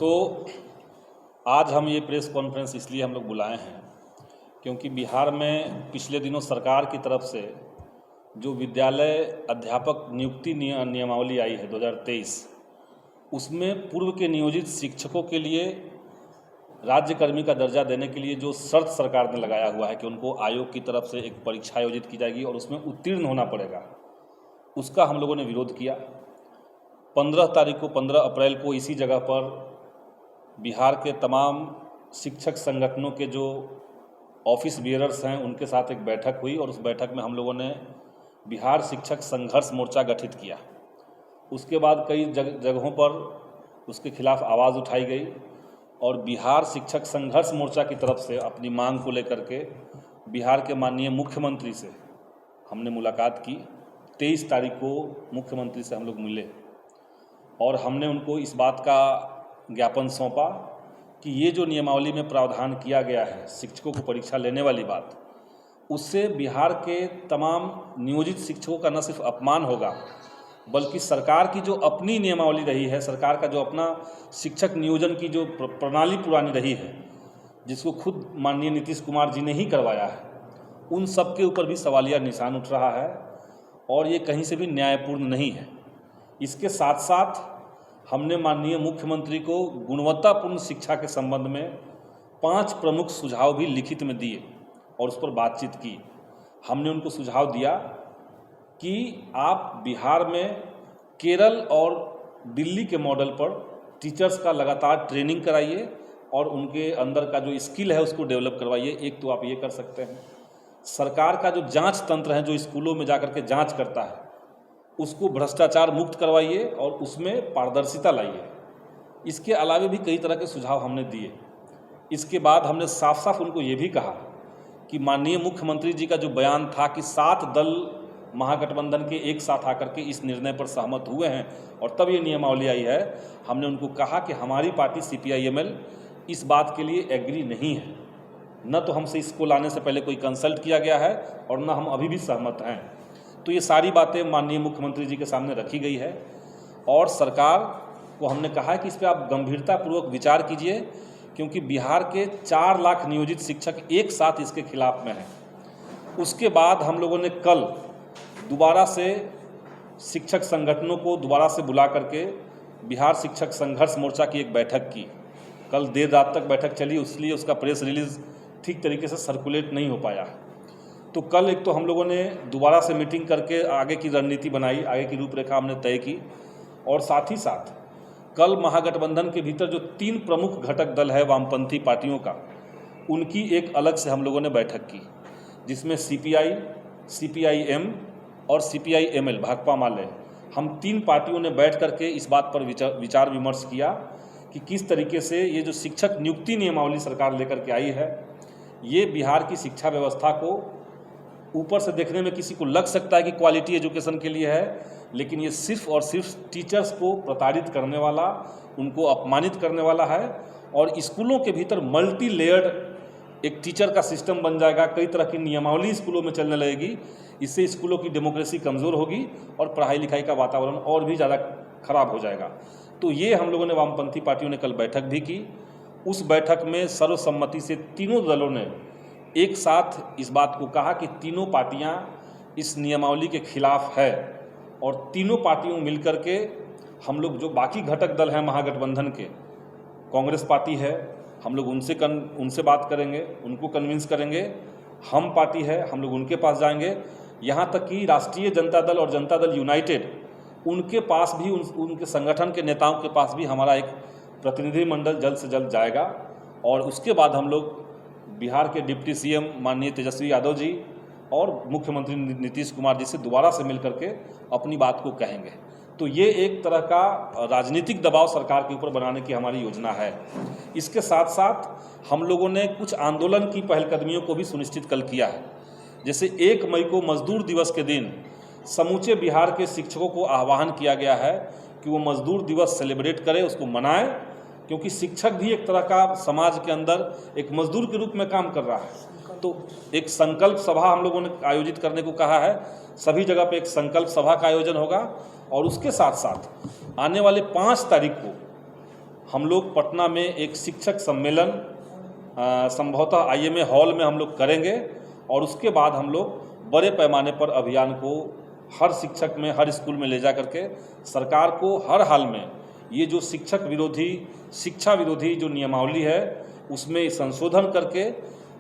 तो आज हम ये प्रेस कॉन्फ्रेंस इसलिए हम लोग बुलाए हैं क्योंकि बिहार में पिछले दिनों सरकार की तरफ से जो विद्यालय अध्यापक नियुक्ति नियमावली आई है 2023, उसमें पूर्व के नियोजित शिक्षकों के लिए राज्यकर्मी का दर्जा देने के लिए जो शर्त सरकार ने लगाया हुआ है कि उनको आयोग की तरफ से एक परीक्षा आयोजित की जाएगी और उसमें उत्तीर्ण होना पड़ेगा, उसका हम लोगों ने विरोध किया। 15 अप्रैल को इसी जगह पर बिहार के तमाम शिक्षक संगठनों के जो ऑफिस बियरर्स हैं उनके साथ एक बैठक हुई और उस बैठक में हम लोगों ने बिहार शिक्षक संघर्ष मोर्चा गठित किया। उसके बाद कई जगहों पर उसके खिलाफ आवाज़ उठाई गई और बिहार शिक्षक संघर्ष मोर्चा की तरफ से अपनी मांग को लेकर के बिहार के माननीय मुख्यमंत्री से हमने मुलाकात की। 23 तारीख को मुख्यमंत्री से हम लोग मिले और हमने उनको इस बात का ज्ञापन सौंपा कि ये जो नियमावली में प्रावधान किया गया है शिक्षकों को परीक्षा लेने वाली बात, उससे बिहार के तमाम नियोजित शिक्षकों का न सिर्फ अपमान होगा बल्कि सरकार की जो अपनी नियमावली रही है, सरकार का जो अपना शिक्षक नियोजन की जो प्रणाली पुरानी रही है, जिसको खुद माननीय नीतीश कुमार जी ने ही करवाया है, उन सब के ऊपर भी सवालिया निशान उठ रहा है और ये कहीं से भी न्यायपूर्ण नहीं है। इसके साथ साथ हमने माननीय मुख्यमंत्री को गुणवत्तापूर्ण शिक्षा के संबंध में 5 प्रमुख सुझाव भी लिखित में दिए और उस पर बातचीत की। हमने उनको सुझाव दिया कि आप बिहार में केरल और दिल्ली के मॉडल पर टीचर्स का लगातार ट्रेनिंग कराइए और उनके अंदर का जो स्किल है उसको डेवलप करवाइए। एक तो आप ये कर सकते हैं। सरकार का जो जांच तंत्र है, जो स्कूलों में जाकर के जांच करता है, उसको भ्रष्टाचार मुक्त करवाइए और उसमें पारदर्शिता लाइए। इसके अलावा भी कई तरह के सुझाव हमने दिए। इसके बाद हमने साफ साफ उनको ये भी कहा कि माननीय मुख्यमंत्री जी का जो बयान था कि 7 दल महागठबंधन के एक साथ आकर के इस निर्णय पर सहमत हुए हैं और तब ये नियमावली आई है, हमने उनको कहा कि हमारी पार्टी CPIML इस बात के लिए एग्री नहीं है। न तो हमसे इसको लाने से पहले कोई कंसल्ट किया गया है और न हम अभी भी सहमत हैं। तो ये सारी बातें माननीय मुख्यमंत्री जी के सामने रखी गई है और सरकार को हमने कहा है कि इस पर आप गंभीरतापूर्वक विचार कीजिए क्योंकि बिहार के 4 लाख नियोजित शिक्षक एक साथ इसके खिलाफ में हैं। उसके बाद हम लोगों ने कल दोबारा से शिक्षक संगठनों को दोबारा से बुला करके बिहार शिक्षक संघर्ष मोर्चा की एक बैठक की। कल देर रात तक बैठक चली, इसलिए उसका प्रेस रिलीज़ ठीक तरीके से सर्कुलेट नहीं हो पाया। तो कल एक तो हम लोगों ने दोबारा से मीटिंग करके आगे की रणनीति बनाई, आगे की रूपरेखा हमने तय की और साथ ही साथ कल महागठबंधन के भीतर जो 3 प्रमुख घटक दल है वामपंथी पार्टियों का, उनकी एक अलग से हम लोगों ने बैठक की जिसमें CPI, CPIM और CPIML भाकपा माले, हम 3 पार्टियों ने बैठ करके इस बात पर विचार विमर्श किया कि किस तरीके से ये जो शिक्षक नियुक्ति नियमावली सरकार लेकर के आई है, ये बिहार की शिक्षा व्यवस्था को ऊपर से देखने में किसी को लग सकता है कि क्वालिटी एजुकेशन के लिए है, लेकिन ये सिर्फ और सिर्फ टीचर्स को प्रताड़ित करने वाला, उनको अपमानित करने वाला है और स्कूलों के भीतर मल्टी लेयर्ड एक टीचर का सिस्टम बन जाएगा। कई तरह की नियमावली स्कूलों में चलने लगेगी। इससे स्कूलों की डेमोक्रेसी कमज़ोर होगी और पढ़ाई लिखाई का वातावरण और भी ज़्यादा खराब हो जाएगा। तो ये हम लोगों ने वामपंथी पार्टियों ने कल बैठक भी की। उस बैठक में सर्वसम्मति से तीनों दलों ने एक साथ इस बात को कहा कि तीनों पार्टियां इस नियमावली के खिलाफ है और तीनों पार्टियों मिलकर के हम लोग जो बाकी घटक दल हैं महागठबंधन के, कांग्रेस पार्टी है, हम लोग उनसे बात करेंगे, उनको कन्विंस करेंगे। हम पार्टी है, हम लोग उनके पास जाएंगे। यहाँ तक कि राष्ट्रीय जनता दल और जनता दल यूनाइटेड, उनके पास भी उनके संगठन के नेताओं के पास भी हमारा एक प्रतिनिधिमंडल जल्द से जल्द जाएगा और उसके बाद हम लोग बिहार के डिप्टी CM माननीय तेजस्वी यादव जी और मुख्यमंत्री नीतीश कुमार जी से दोबारा से मिलकर के अपनी बात को कहेंगे। तो ये एक तरह का राजनीतिक दबाव सरकार के ऊपर बनाने की हमारी योजना है। इसके साथ साथ हम लोगों ने कुछ आंदोलन की पहलकदमियों को भी सुनिश्चित कल किया है। जैसे 1 मई को मजदूर दिवस के दिन समूचे बिहार के शिक्षकों को आह्वान किया गया है कि वो मजदूर दिवस सेलिब्रेट करें, उसको मनाएं, क्योंकि शिक्षक भी एक तरह का समाज के अंदर एक मजदूर के रूप में काम कर रहा है। तो एक संकल्प सभा हम लोगों ने आयोजित करने को कहा है। सभी जगह पे एक संकल्प सभा का आयोजन होगा और उसके साथ साथ आने वाले 5 तारीख को हम लोग पटना में एक शिक्षक सम्मेलन संभवतः IMA हॉल में हम लोग करेंगे और उसके बाद हम लोग बड़े पैमाने पर अभियान को हर शिक्षक में, हर स्कूल में ले जा करके सरकार को हर हाल में ये जो शिक्षक विरोधी, शिक्षा विरोधी जो नियमावली है उसमें संशोधन करके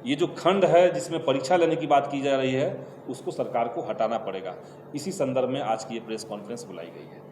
ये जो खंड है जिसमें परीक्षा लेने की बात की जा रही है उसको सरकार को हटाना पड़ेगा। इसी संदर्भ में आज की ये प्रेस कॉन्फ्रेंस बुलाई गई है।